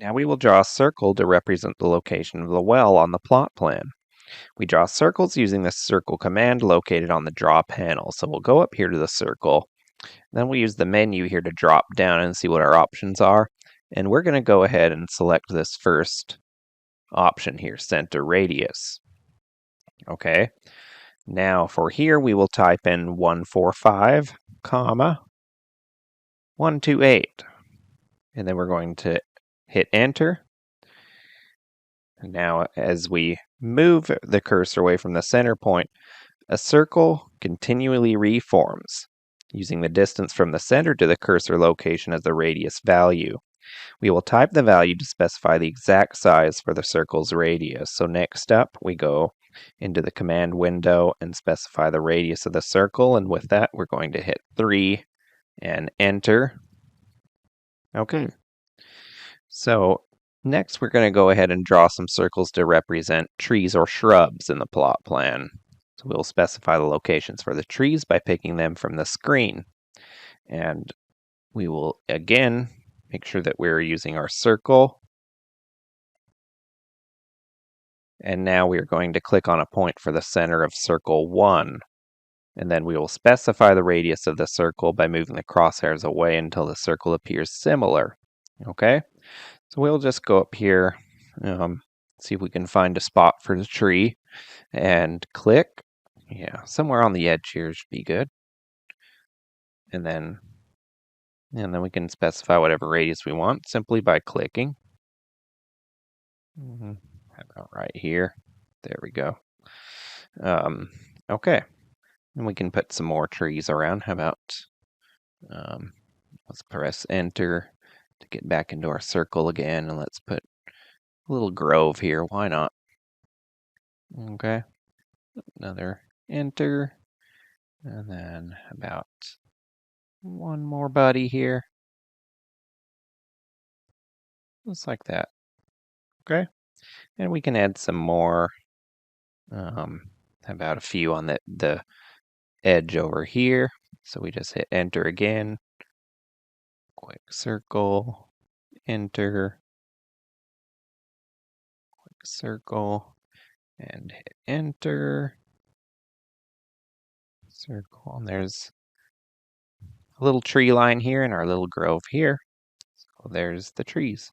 Now we will draw a circle to represent the location of the well on the plot plan. We draw circles using the circle command located on the draw panel. So we'll go up here to the circle. Then we'll use the menu here to drop down and see what our options are. And we're going to go ahead and select this first option here, center radius. Okay. Now for here, we will type in 145, comma, 128. And then we're going to hit enter. And now as we move the cursor away from the center point, a circle continually reforms, using the distance from the center to the cursor location as the radius value. We will type the value to specify the exact size for the circle's radius. So next up, we go into the command window and specify the radius of the circle. And with that, we're going to hit 3 and enter. Okay. So next, we're going to go ahead and draw some circles to represent trees or shrubs in the plot plan. So we'll specify the locations for the trees by picking them from the screen. And we will, again, make sure that we're using our circle. And now we are going to click on a point for the center of circle 1. And then we will specify the radius of the circle by moving the crosshairs away until the circle appears similar. Okay? So we'll just go up here, see if we can find a spot for the tree, and click. Yeah, somewhere on the edge here should be good. And then we can specify whatever radius we want simply by clicking. How about right here? There we go. Okay. And we can put some more trees around. How about, let's press enter to get back into our circle again, and let's put a little grove here. Why not? Okay. Another enter. And then about one more buddy here. Just like that. Okay. And we can add some more. About a few on the edge over here. So we just hit enter again. Quick circle, enter, quick circle, and hit enter. Circle, and there's a little tree line here and our little grove here. So there's the trees.